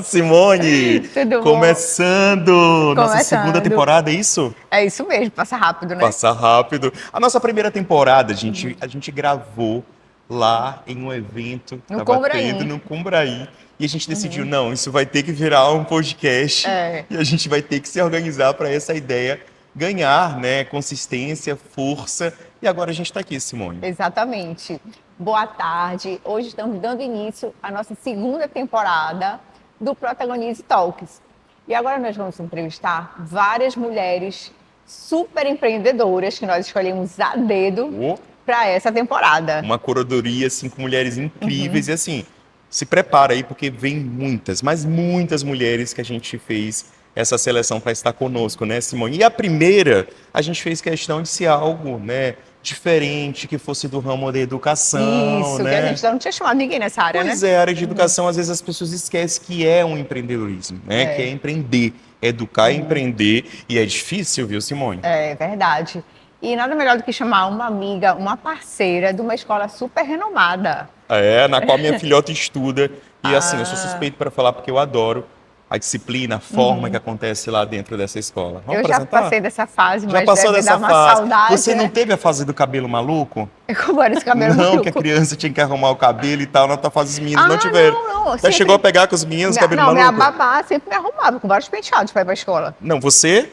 Simone, Tudo bom? começando nossa segunda Começando. temporada, é isso? É isso mesmo, passa rápido, né? Passa rápido. A nossa primeira temporada, a gente gravou lá em um evento que No estava tendo Combraim. no Cumbraí. E a gente decidiu, não, isso vai ter que virar um podcast É, e a gente vai ter que se organizar para essa ideia ganhar, né, consistência, força. E agora a gente está aqui, Simone. exatamente. Boa tarde. Hoje estamos dando início à nossa segunda temporada do Protagonize Talks. E agora nós vamos entrevistar várias mulheres super empreendedoras que nós escolhemos a dedo Oh, para essa temporada. uma curadoria assim com mulheres incríveis e assim, se prepara aí porque vem muitas, mas muitas mulheres que a gente fez essa seleção para estar conosco, né, Simone? E a primeira, a gente fez questão de ser algo, né, diferente, que fosse do ramo da educação, Isso, que a né? gente ainda não tinha chamado ninguém nessa área, né? Pois é, a área de educação, às vezes as pessoas esquecem que é um empreendedorismo, né? Que é É, empreender, educar e empreender, e é difícil, viu, Simone? é verdade. E nada melhor do que chamar uma amiga, uma parceira de uma escola super renomada. É, na qual minha filhota estuda. E assim, eu sou Ah, suspeito para falar porque eu adoro a disciplina, a forma que acontece lá dentro dessa escola. Vamos eu já apresentar? passei dessa fase, Já mas passou deve dar dessa uma fase. saudade, Você não né? teve a fase do cabelo maluco? Como era esse cabelo Não, que a maluco? criança tinha que arrumar o cabelo e tal. Na tua fase, os meninos não Ah, tiveram. não, Já chegou a sempre. pegar com os meninos cabelo Não, minha maluco? babá sempre me arrumava com vários penteados para ir pra escola. Não, você?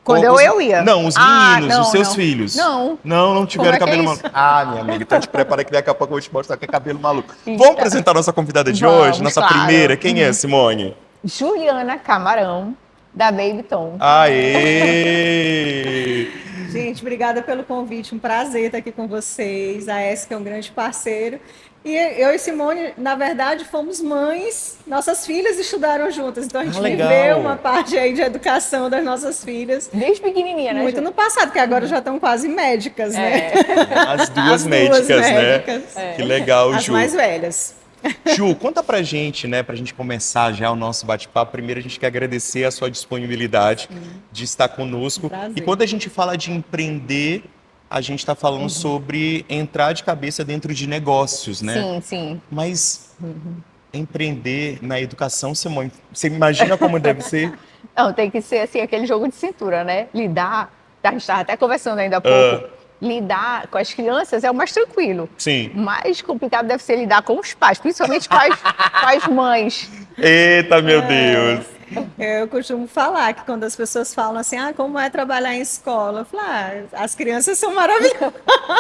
Quando Ou eu ia. Não, os Ah, meninos, os não, seus não. filhos. Não. Não Como tiveram é que é cabelo isso? maluco. Ah, minha amiga, então te prepara que daqui a pouco eu vou te mostrar que é cabelo maluco. Vamos Eita. apresentar nossa convidada de hoje, Vamos, nossa primeira. claro. Quem é, Simone? Juliana Camarão, da Baby Tom. Aê! Gente, obrigada pelo convite. Um prazer estar aqui com vocês. A ESC é um grande parceiro. E eu e Simone, na verdade, fomos mães. Nossas filhas estudaram juntas. Então a gente legal. viveu uma parte aí de educação das nossas filhas. Desde pequenininha, né, Muito Ju? no passado, que agora já estão quase médicas, né? As duas As médicas, duas né? médicas. Que legal, As Ju. mais velhas. Ju, conta pra gente, né, pra gente começar já o nosso bate-papo. Primeiro, a gente quer agradecer a sua disponibilidade de estar conosco. Um prazer. E quando a gente fala de empreender, a gente está falando sobre entrar de cabeça dentro de negócios, né? Sim, sim. Mas empreender na educação, Simone, você imagina como deve ser? Não, tem que ser assim, aquele jogo de cintura, né? Lidar, a gente estava até conversando ainda há Ah. pouco, lidar com as crianças é o mais tranquilo. Sim. Mais complicado deve ser lidar com os pais, principalmente com as mães. Eita, meu Deus! Eu costumo falar que quando as pessoas falam assim, como é trabalhar em escola? Eu falo, as crianças são maravilhosas.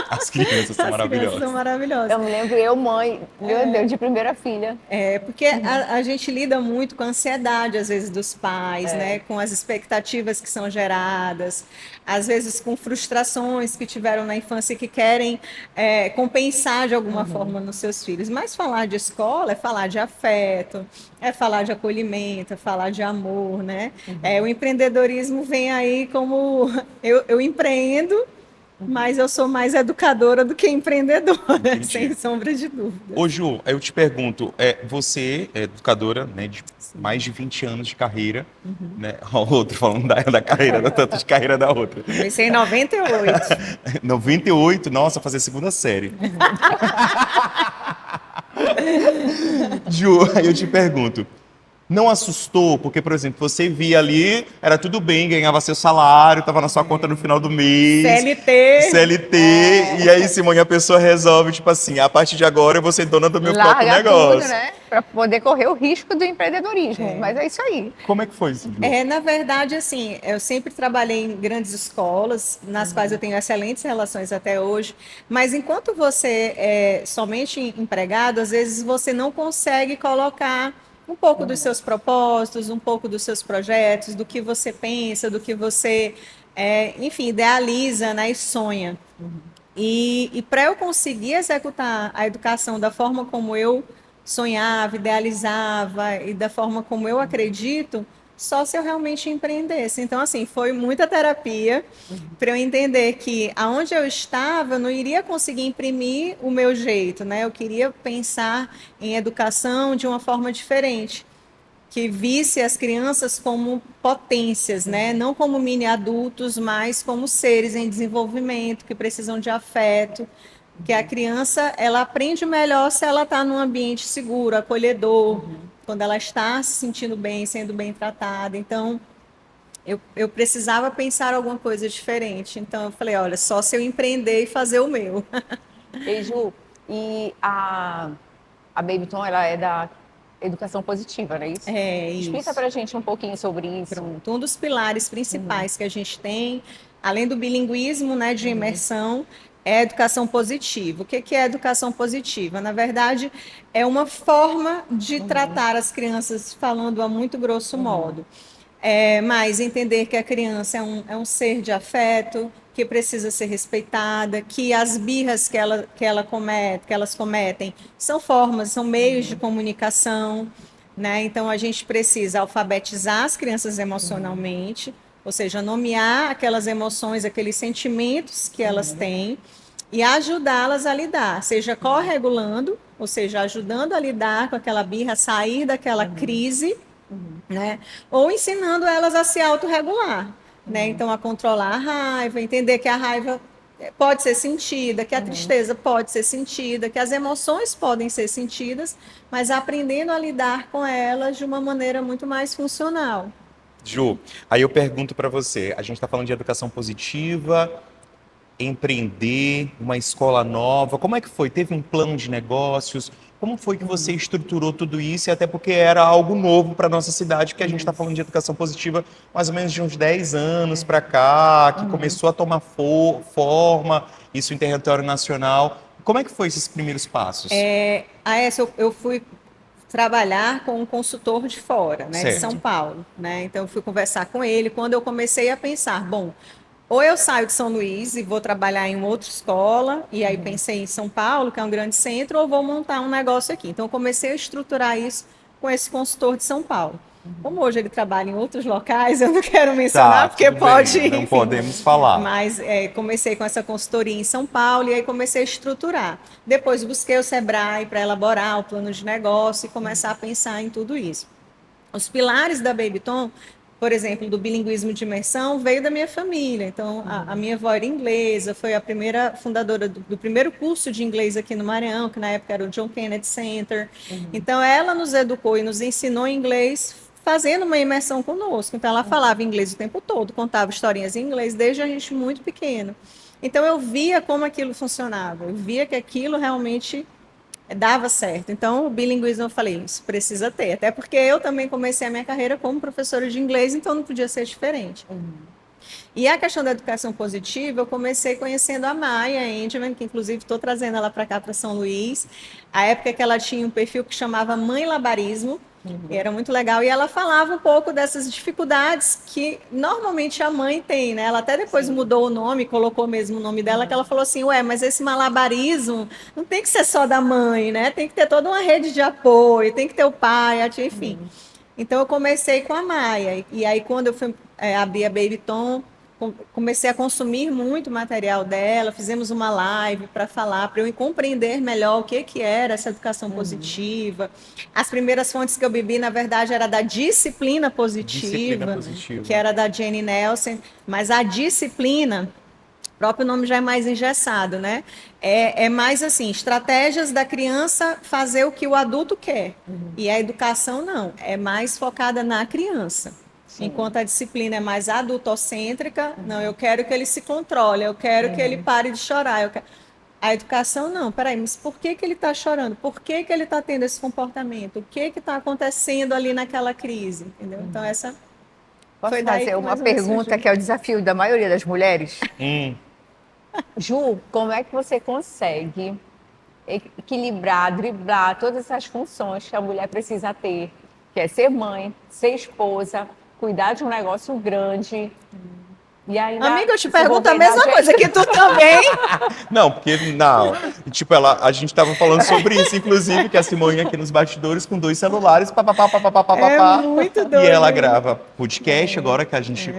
As crianças são As crianças maravilhosas. são maravilhosas. Eu me lembro, eu, mãe, meu Deus, de primeira filha. Porque a gente lida muito com a ansiedade, às vezes, dos pais, né? Com as expectativas que são geradas, às vezes com frustrações que tiveram na infância e que querem compensar de alguma forma nos seus filhos. Mas falar de escola é falar de afeto, é falar de acolhimento, é falar de amor, né? O empreendedorismo vem aí como eu empreendo, mas eu sou mais educadora do que empreendedora, Entendi. sem sombra de dúvida. Ô, Ju, eu te pergunto, você é educadora, né, de mais de 20 anos de carreira, né? O outro falando da carreira, da tanto de carreira da outra. Comecei em 98. 98, nossa, fazer segunda série. Ju, aí eu te pergunto, não assustou? Porque, por exemplo, você via ali, era tudo bem, ganhava seu salário, estava na sua conta no final do mês. CLT, e aí, Simone, a pessoa resolve, tipo assim, a partir de agora eu vou ser dona do meu próprio Larga negócio. tudo, né? Para poder correr o risco do empreendedorismo. Mas é isso aí. Como é que foi isso, Ju? Na verdade, assim, eu sempre trabalhei em grandes escolas, nas quais eu tenho excelentes relações até hoje, mas enquanto você é somente empregado, às vezes você não consegue colocar um pouco dos seus propósitos, um pouco dos seus projetos, do que você pensa, do que você, enfim, idealiza, né, e sonha. E para eu conseguir executar a educação da forma como eu sonhava, idealizava e da forma como eu acredito, só se eu realmente empreendesse. Então, assim, foi muita terapia para eu entender que aonde eu estava, eu não iria conseguir imprimir o meu jeito, né? Eu queria pensar em educação de uma forma diferente, que visse as crianças como potências, né? Não como mini adultos, mas como seres em desenvolvimento, que precisam de afeto, que a criança ela aprende melhor se ela está num ambiente seguro, acolhedor, quando ela está se sentindo bem, sendo bem tratada. Então, eu precisava pensar alguma coisa diferente. Então, eu falei, olha, só se eu empreender e fazer o meu. E Ju, e a Babyton, ela é da educação positiva, não é isso? É Explica isso. pra gente um pouquinho sobre isso. Pronto. Um dos pilares principais que a gente tem, além do bilinguismo, né, de imersão, é a educação positiva. O que que é educação positiva? Na verdade, é uma forma de tratar as crianças, falando a muito grosso modo. Mas entender que a criança é um ser de afeto, que precisa ser respeitada, que as birras que elas cometem são formas, são meios de comunicação, né? Então a gente precisa alfabetizar as crianças emocionalmente, ou seja, nomear aquelas emoções, aqueles sentimentos que elas têm e ajudá-las a lidar, seja corregulando, ou seja, ajudando a lidar com aquela birra, sair daquela crise, né? Ou ensinando elas a se autorregular, né? Então, a controlar a raiva, entender que a raiva pode ser sentida, que a tristeza pode ser sentida, que as emoções podem ser sentidas, mas aprendendo a lidar com elas de uma maneira muito mais funcional. Ju, aí eu pergunto para você, a gente está falando de educação positiva, empreender, uma escola nova, como é que foi? Teve um plano de negócios? Como foi que você estruturou tudo isso? E até porque era algo novo para nossa cidade, porque a gente está falando de educação positiva mais ou menos de uns 10 anos para cá, que começou a tomar forma, isso em território nacional. Como é que foi esses primeiros passos? Eu fui trabalhar com um consultor de fora, né, de Certo. São Paulo, né? Então eu fui conversar com ele quando eu comecei a pensar, bom, ou eu saio de São Luís e vou trabalhar em uma outra escola, e aí pensei em São Paulo, que é um grande centro, ou vou montar um negócio aqui. Então eu comecei a estruturar isso com esse consultor de São Paulo. Como hoje ele trabalha em outros locais, eu não quero mencionar, porque tudo bem, pode. não enfim. podemos falar. Mas comecei com essa consultoria em São Paulo e aí comecei a estruturar. Depois busquei o Sebrae para elaborar o plano de negócio e começar a pensar em tudo isso. Os pilares da Babyton, por exemplo, do bilinguismo de imersão, veio da minha família. Então, a minha avó era inglesa, foi a primeira fundadora do primeiro curso de inglês aqui no Maranhão, que na época era o John Kennedy Center. Então, ela nos educou e nos ensinou inglês fazendo uma imersão conosco. Então, ela falava inglês o tempo todo, contava historinhas em inglês desde a gente muito pequeno. Então, eu via como aquilo funcionava, eu via que aquilo realmente dava certo. Então, o bilinguismo, eu falei, isso precisa ter. Até porque eu também comecei a minha carreira como professora de inglês, então não podia ser diferente. E a questão da educação positiva, eu comecei conhecendo a Maia Engelman, que inclusive estou trazendo ela para cá, para São Luís. A época que ela tinha um perfil que chamava Mãe Labarismo, e era muito legal. E ela falava um pouco dessas dificuldades que normalmente a mãe tem, né? Ela até depois mudou o nome, colocou mesmo o nome dela, que ela falou assim, ué, mas esse malabarismo não tem que ser só da mãe, né? Tem que ter toda uma rede de apoio, tem que ter o pai, a tia, enfim. Então eu comecei com a Maia. E aí quando eu fui abrir a Babyton, comecei a consumir muito material dela, fizemos uma live para falar, para eu compreender melhor o que era essa educação positiva. As primeiras fontes que eu bebi, na verdade, era da disciplina positiva, que era da Jenny Nelson, mas a disciplina, o próprio nome já é mais engessado, né? É mais assim, estratégias da criança fazer o que o adulto quer. E a educação não, é mais focada na criança. Sim. Enquanto a disciplina é mais adultocêntrica, não, eu quero que ele se controle, eu quero que ele pare de chorar. A educação não, peraí, mas por que ele está chorando? Por que ele está tendo esse comportamento? O que está acontecendo ali naquela crise? Entendeu? Então, essa Posso foi daí fazer uma pergunta que é o desafio da maioria das mulheres? Ju, como é que você consegue equilibrar, driblar todas essas funções que a mulher precisa ter? Que é ser mãe, ser esposa, cuidar de um negócio grande. E ainda amiga, eu te pergunto a mesma coisa que tu também. Não, porque não. Tipo, a gente estava falando sobre isso, inclusive, que a Simone aqui nos bastidores com 2 celulares, É muito doido. E ela grava podcast, agora que a gente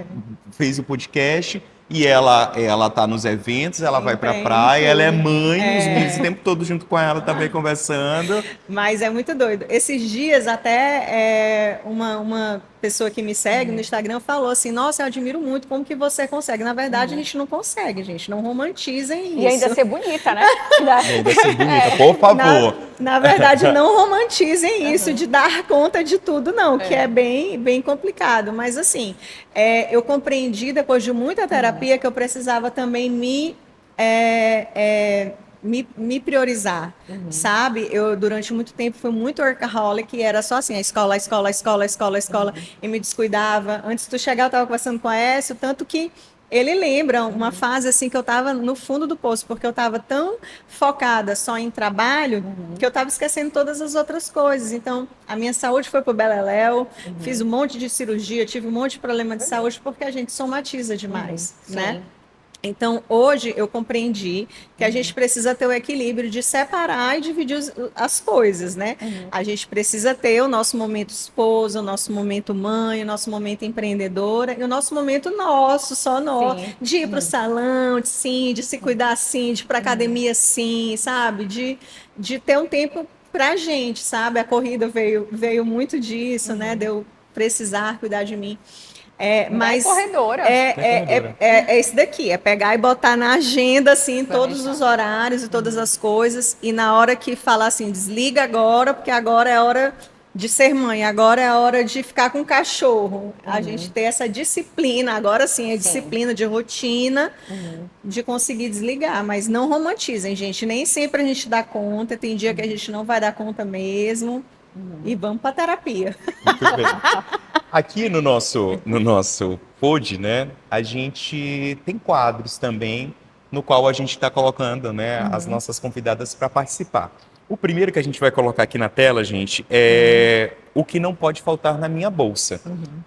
fez o podcast. E ela tá nos eventos, ela vai pra praia, ela é mãe, os meninos o tempo todo junto com ela também conversando. Mas é muito doido. Esses dias até uma pessoa que me segue no Instagram falou assim, nossa, eu admiro muito como que você consegue. Na verdade, a gente não consegue, gente. Não romantizem isso. E ainda ser bonita, né? E ainda ser bonita, por favor. Na verdade, não romantizem isso de dar conta de tudo, não, que é bem, bem complicado. Mas, assim, eu compreendi, depois de muita terapia, que eu precisava também me priorizar, sabe? Eu, durante muito tempo, fui muito workaholic, e era só assim, a escola, a escola, a escola, a escola, a escola, e me descuidava. Antes de tu chegar, eu estava conversando com a Aécio, tanto que ele lembra uma fase assim que eu estava no fundo do poço, porque eu estava tão focada só em trabalho que eu estava esquecendo todas as outras coisas. Então, a minha saúde foi pro beleléu, fiz um monte de cirurgia, tive um monte de problema de saúde, porque a gente somatiza demais, né? Então, hoje eu compreendi que a gente precisa ter o equilíbrio de separar e dividir as coisas, né? A gente precisa ter o nosso momento esposa, o nosso momento mãe, o nosso momento empreendedora e o nosso momento nosso, só nosso, de ir para o salão, de se cuidar sim, de ir para academia sim, sabe? De ter um tempo pra gente, sabe? A corrida veio muito disso, né? De eu precisar cuidar de mim. Mas corredora. é esse daqui, é pegar e botar na agenda, assim, todos os horários e todas as coisas, e na hora que falar assim, desliga agora, porque agora é a hora de ser mãe, agora é a hora de ficar com o cachorro. A gente ter essa disciplina, agora sim, é disciplina de rotina, de conseguir desligar, mas não romantizem, gente, nem sempre a gente dá conta, tem dia que a gente não vai dar conta mesmo, e vamos para terapia. Muito bem. Aqui no nosso pod, né, a gente tem quadros também no qual a gente está colocando, né, as nossas convidadas para participar. O primeiro que a gente vai colocar aqui na tela, gente, é o que não pode faltar na minha bolsa.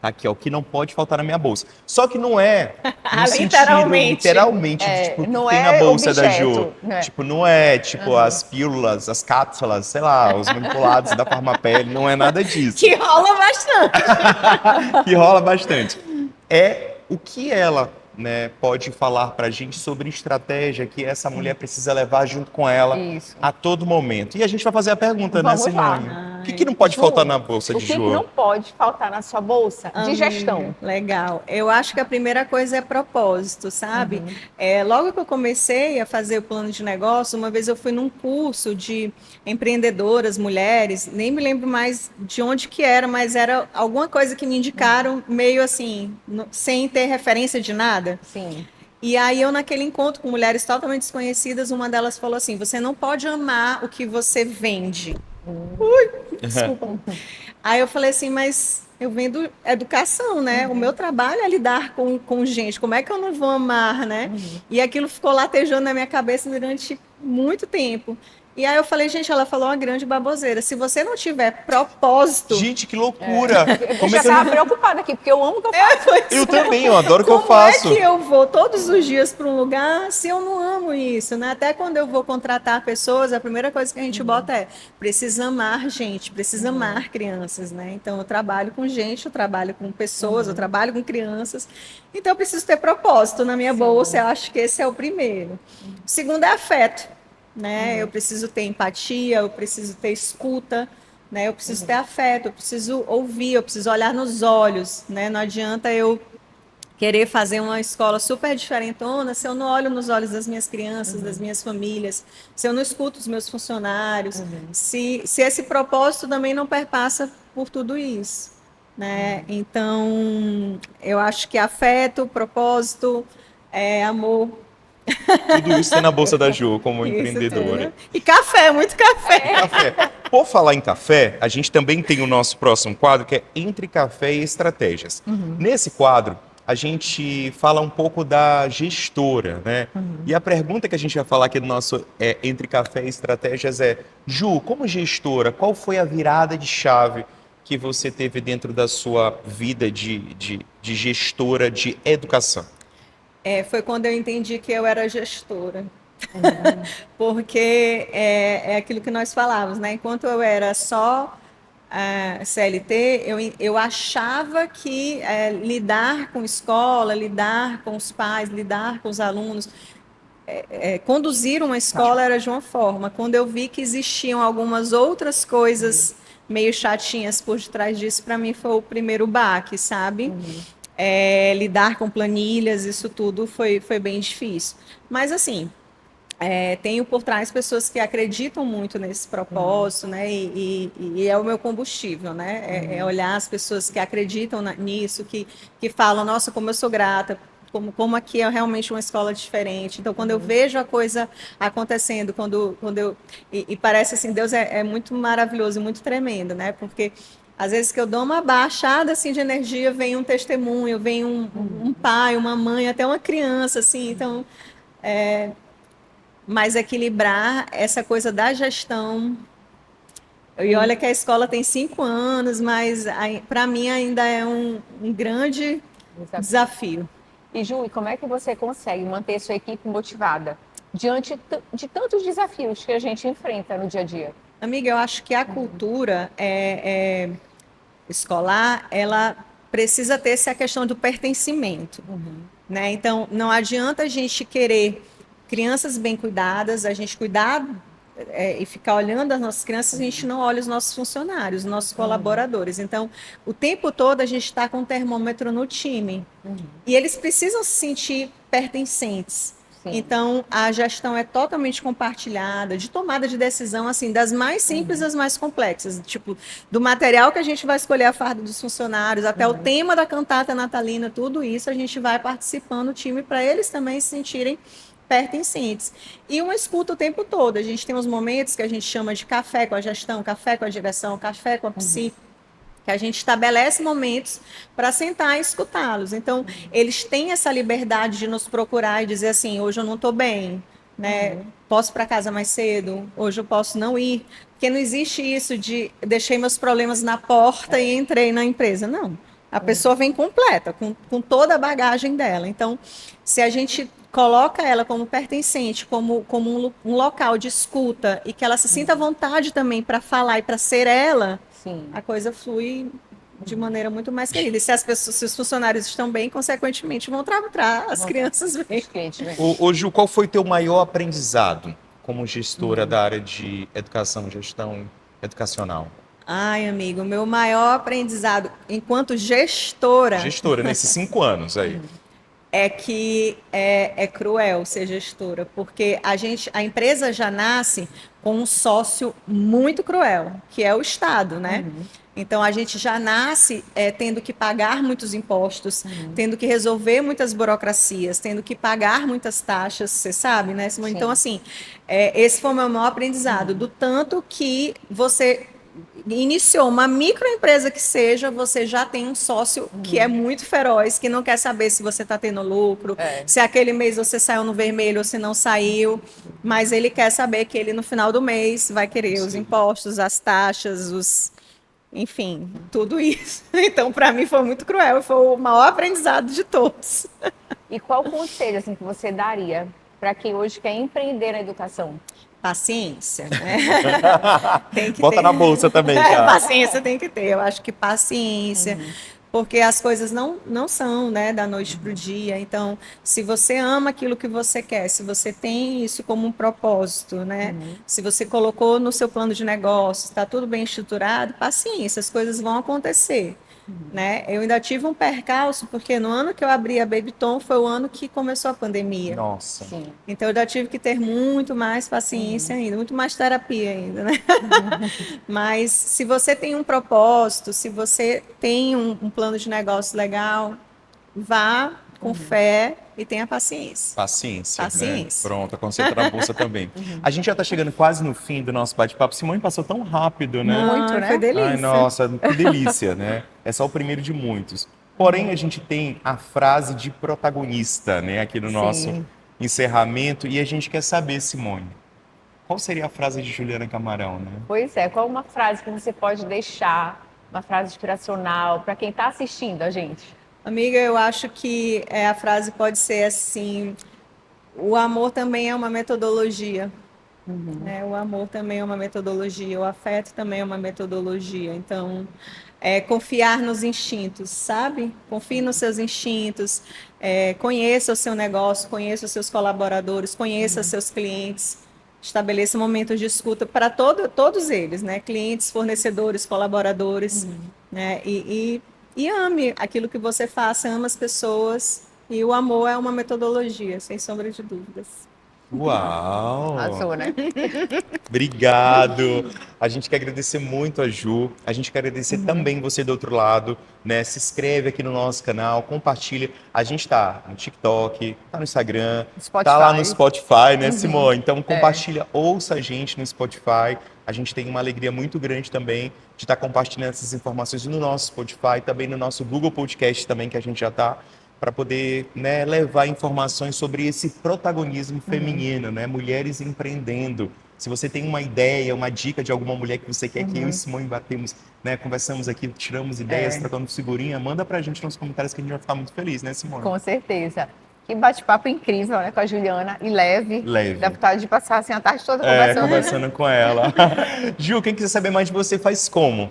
Aqui, ó, o que não pode faltar na minha bolsa. Só que não é no sentido, literalmente, tipo, não tem é na bolsa da objeto, Jo. né? Tipo, não é tipo as pílulas, as cápsulas, sei lá, os manipulados da Farmapele, não é nada disso. Que rola bastante. Que rola bastante. É o que ela, né, pode falar pra gente sobre estratégia que essa mulher precisa levar junto com ela Isso. a todo momento. E a gente vai fazer a pergunta, né, Vamos lá. Simone? O que não pode faltar na bolsa O de que Jo? não pode faltar na sua bolsa? De gestão. Legal. Eu acho que a primeira coisa é propósito, sabe? Logo que eu comecei a fazer o plano de negócio, uma vez eu fui num curso de empreendedoras, mulheres, nem me lembro mais de onde que era, mas era alguma coisa que me indicaram meio assim, sem ter referência de nada. Sim. E aí eu, naquele encontro com mulheres totalmente desconhecidas, uma delas falou assim, você não pode amar o que você vende. Desculpa. Aí eu falei assim, mas eu vendo educação, né? O meu trabalho é lidar com gente. Como é que eu não vou amar, né? E aquilo ficou latejando na minha cabeça durante muito tempo. E aí eu falei, gente, ela falou uma grande baboseira. Se você não tiver propósito... Gente, que loucura! Eu Como já é que eu estava não... preocupada aqui, porque eu amo o que eu faço. Eu também, eu adoro o que eu Como faço. é que eu vou todos os dias para um lugar se eu não amo isso, né? Até quando eu vou contratar pessoas, a primeira coisa que a gente bota é precisa amar gente, precisa amar crianças, né? Então eu trabalho com gente, eu trabalho com pessoas, eu trabalho com crianças. Então eu preciso ter propósito na minha bolsa, eu acho que esse é o primeiro. O segundo é afeto, né? Eu preciso ter empatia, eu preciso ter escuta, né? Eu preciso ter afeto, eu preciso ouvir, eu preciso olhar nos olhos, né? Não adianta eu querer fazer uma escola super diferentona se eu não olho nos olhos das minhas crianças, das minhas famílias, se eu não escuto os meus funcionários, se esse propósito também não perpassa por tudo isso, né? Então, eu acho que afeto, propósito, amor, Tudo isso tem na bolsa da Jo como isso empreendedora. tudo. E café, muito café. Café. Por falar em café, a gente também tem o nosso próximo quadro, que é Entre Café e Estratégias. Nesse quadro, a gente fala um pouco da gestora, né? E a pergunta que a gente vai falar aqui no nosso Entre Café e Estratégias é: Ju, como gestora, qual foi a virada de chave que você teve dentro da sua vida de gestora de educação? Foi quando eu entendi que eu era gestora. Porque é aquilo que nós falávamos, né? Enquanto eu era só CLT, eu achava que lidar com escola, lidar com os pais, lidar com os alunos, conduzir uma escola era de uma forma. Quando eu vi que existiam algumas outras coisas meio chatinhas por detrás disso, para mim foi o primeiro baque, sabe? Lidar com planilhas, isso tudo foi bem difícil. Mas assim, Tenho por trás pessoas que acreditam muito nesse propósito, né? E é o meu combustível, né? É olhar as pessoas que acreditam nisso, que falam, nossa, como eu sou grata, como aqui é realmente uma escola diferente. Então, quando eu vejo a coisa acontecendo, e parece assim, Deus é muito maravilhoso, muito tremendo, né? Porque às vezes que eu dou uma baixada assim de energia, vem um testemunho, vem um pai, uma mãe, até uma criança, assim. Então, mas equilibrar essa coisa da gestão. E olha que a escola tem 5 anos, mas para mim ainda é um grande desafio. E Ju, e como é que você consegue manter sua equipe motivada diante de tantos desafios que a gente enfrenta no dia a dia? Amiga, eu acho que a cultura escolar, ela precisa ter essa questão do pertencimento, né? Então, não adianta a gente querer crianças bem cuidadas, a gente cuidar e ficar olhando as nossas crianças, a gente não olha os nossos funcionários, os nossos colaboradores. Então, o tempo todo a gente está com o termômetro no time. E eles precisam se sentir pertencentes. Sim. Então, a gestão é totalmente compartilhada, de tomada de decisão, assim, das mais simples às mais complexas. Tipo, do material que a gente vai escolher a farda dos funcionários, até o tema da cantata natalina, tudo isso a gente vai participando do time para eles também se sentirem pertencentes. E uma escuta o tempo todo. A gente tem uns momentos que a gente chama de café com a gestão, café com a direção, café com a psi, que a gente estabelece momentos para sentar e escutá-los. Então, eles têm essa liberdade de nos procurar e dizer assim, hoje eu não estou bem, né? Posso ir para casa mais cedo, hoje eu posso não ir. Porque não existe isso de deixei meus problemas na porta e entrei na empresa. Não. A pessoa vem completa, com toda a bagagem dela. Então, se a gente coloca ela como pertencente, como um local de escuta e que ela se sinta à vontade também para falar e para ser ela, Sim. a coisa flui de maneira muito mais querida. E se as pessoas, se os funcionários estão bem, consequentemente vão tratar as crianças bem. Ô, Ju, qual foi teu maior aprendizado como gestora da área de educação, gestão educacional? Ai, amigo, meu maior aprendizado enquanto gestora Gestora, nesses 5 anos aí. é que é cruel ser gestora, porque a empresa já nasce com um sócio muito cruel, que é o Estado, né? Então a gente já nasce tendo que pagar muitos impostos, tendo que resolver muitas burocracias, tendo que pagar muitas taxas, você sabe, né, Simone? Então, assim, esse foi o meu maior aprendizado, do tanto que você iniciou uma microempresa que seja, você já tem um sócio que é muito feroz, que não quer saber se você está tendo lucro, se aquele mês você saiu no vermelho ou se não saiu, mas ele quer saber que ele no final do mês vai querer os impostos, as taxas, enfim, tudo isso. Então, para mim foi muito cruel, foi o maior aprendizado de todos. E qual conselho assim, que você daria para quem hoje quer empreender na educação? Paciência, né? Tem que Bota ter. na bolsa também, cara. Paciência tem que ter. Eu acho que paciência, porque as coisas não são, né, da noite para o dia. Então, se você ama aquilo que você quer, se você tem isso como um propósito, né? Se você colocou no seu plano de negócio, está tudo bem estruturado, paciência, as coisas vão acontecer. Né? Eu ainda tive um percalço, porque no ano que eu abri a Babyton foi o ano que começou a pandemia. Nossa. Sim. Então eu já tive que ter muito mais paciência ainda, muito mais terapia ainda, né? Mas se você tem um propósito, se você tem um plano de negócio legal, vá com fé e tenha paciência. Paciência, Paciência. né? Pronto, a conceito na bolsa também. A gente já está chegando quase no fim do nosso bate-papo. Simone passou tão rápido, né? Muito, né? Foi delícia. Ai, nossa, que delícia, né? É só o primeiro de muitos. Porém, a gente tem a frase de protagonista, né? Aqui no nosso encerramento. E a gente quer saber, Simone, qual seria a frase de Juliana Camarão, né? Pois é, qual uma frase que você pode deixar, uma frase inspiracional para quem está assistindo a gente? Amiga, eu acho que a frase pode ser assim: o amor também é uma metodologia. Né? O amor também é uma metodologia, o afeto também é uma metodologia. Então, confiar nos instintos, sabe? Confie nos seus instintos, conheça o seu negócio, conheça os seus colaboradores, conheça os seus clientes, estabeleça momentos de escuta para todos eles, né? Clientes, fornecedores, colaboradores, né? E ame aquilo que você faça, ama as pessoas, e o amor é uma metodologia, sem sombra de dúvidas. Uau! Arrasou, né? Obrigado. A gente quer agradecer muito a Ju. A gente quer agradecer também você do outro lado, né? Se inscreve aqui no nosso canal, compartilha. A gente tá no TikTok, tá no Instagram, Spotify. tá lá no Spotify, né, Simone? Então compartilha, ouça a gente no Spotify. A gente tem uma alegria muito grande também de estar compartilhando essas informações no nosso Spotify, também no nosso Google Podcast também, que a gente já tá, para poder, né, levar informações sobre esse protagonismo feminino, né? Mulheres empreendendo. Se você tem uma ideia, uma dica de alguma mulher que você quer que eu e Simone batemos, né, conversamos aqui, tiramos ideias, trocando figurinha, manda pra gente nos comentários que a gente vai ficar muito feliz, né, Simone? Com certeza. Que bate-papo incrível, né, com a Juliana. E leve. Leve. Dá vontade de passar assim, a tarde toda É, conversando. conversando com ela. Ju, quem quiser saber mais de você, faz como?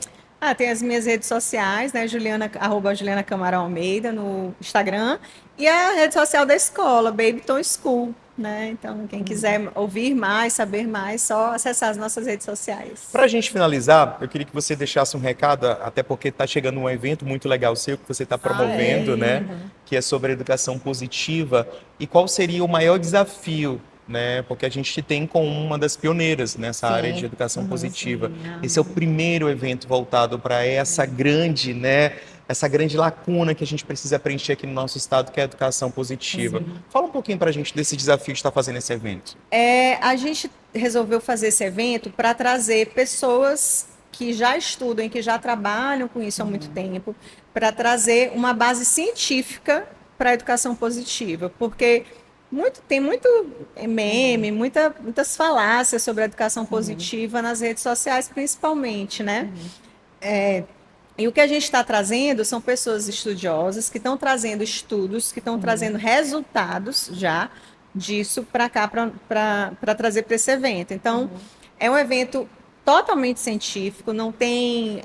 Tem as minhas redes sociais, né? @Juliana Camarão Almeida no Instagram. E a rede social da escola, Babyton School, né? Então, quem quiser ouvir mais, saber mais, só acessar as nossas redes sociais. Para a gente finalizar, eu queria que você deixasse um recado, até porque está chegando um evento muito legal seu que você está promovendo, né? Que é sobre a educação positiva. E qual seria o maior desafio, né? Porque a gente tem com uma das pioneiras nessa área de educação positiva. Esse é o primeiro evento voltado para essa grande, né? Essa grande lacuna que a gente precisa preencher aqui no nosso estado, que é a educação positiva. Fala um pouquinho para a gente desse desafio de estar fazendo esse evento. A gente resolveu fazer esse evento para trazer pessoas que já estudam e que já trabalham com isso há muito tempo, para trazer uma base científica para a educação positiva, porque tem muito meme, muitas falácias sobre a educação positiva nas redes sociais, principalmente, né? E o que a gente está trazendo são pessoas estudiosas que estão trazendo estudos, que estão trazendo resultados já disso para cá, para trazer para esse evento. Então, é um evento totalmente científico, não tem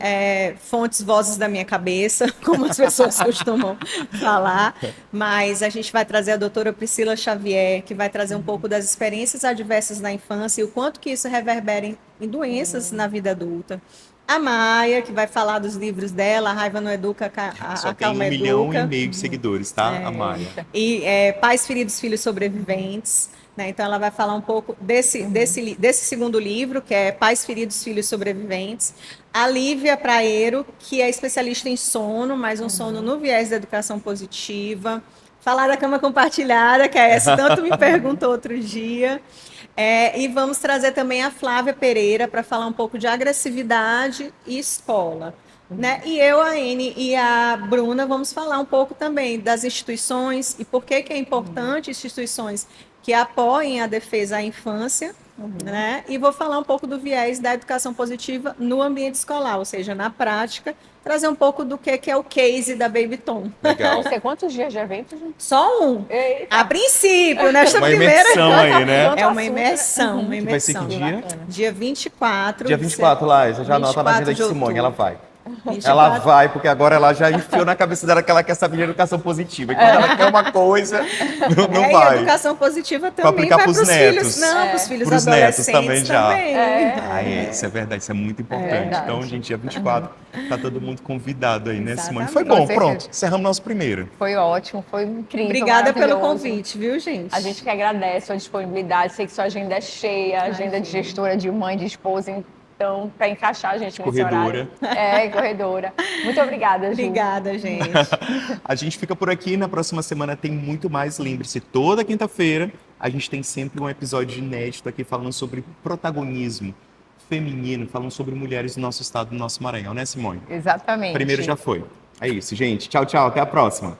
fontes, vozes da minha cabeça, como as pessoas costumam falar, mas a gente vai trazer a doutora Priscila Xavier, que vai trazer um pouco das experiências adversas na infância e o quanto que isso reverbera em doenças na vida adulta. A Maia, que vai falar dos livros dela, A Raiva Não Educa, Só a tem Calma 1,5 milhão Educa. de seguidores, tá? A Maia. E Pais Feridos, Filhos Sobreviventes. Né? Então, ela vai falar um pouco desse segundo livro, que é Pais Feridos, Filhos Sobreviventes. A Lívia Praeiro, que é especialista em sono, mas um sono no viés da educação positiva. Falar da cama compartilhada, que é essa, tanto me perguntou outro dia. E vamos trazer também a Flávia Pereira para falar um pouco de agressividade e escola. Né? E eu, a Anne e a Bruna vamos falar um pouco também das instituições e por que é importante instituições que apoiem a defesa à infância, né? E vou falar um pouco do viés da educação positiva no ambiente escolar, ou seja, na prática, trazer um pouco do que é o case da Babyton. Legal. Vai ser quantos dias de evento, gente? Só um. Eita. A princípio, nesta Uma primeira... imersão aí, né? É uma imersão, uma Que vai ser imersão. que dia? Dia 24. Dia 24, Laís, já anota na agenda de 24 Simone, de ela outubro. vai. 24. Ela vai, porque agora ela já enfiou na cabeça dela que ela quer saber de educação positiva. E quando ela quer uma coisa, não E a vai. educação positiva Pra também aplicar vai pros para os netos. filhos. Não, para os filhos Pros netos adolescentes também já. também. Isso é verdade, isso é muito importante. verdade. Então, gente, dia 24, tá todo mundo convidado aí, né, Simone? Exatamente. Foi Com bom, certeza. pronto. Encerramos nosso primeiro. Foi ótimo, foi incrível. Obrigada pelo maravilhoso. convite, viu, gente? A gente que agradece a disponibilidade. Sei que sua agenda é cheia, agenda de gestora, de mãe, de esposa. Então, para encaixar a gente nesse horário. Corredora. Muito obrigada, Ju. Obrigada, gente. A gente fica por aqui, na próxima semana tem muito mais. Lembre-se, toda quinta-feira a gente tem sempre um episódio inédito aqui falando sobre protagonismo feminino, falando sobre mulheres do nosso estado, do nosso Maranhão, né, Simone? Exatamente. Primeiro já foi. É isso, gente. Tchau, tchau. Até a próxima.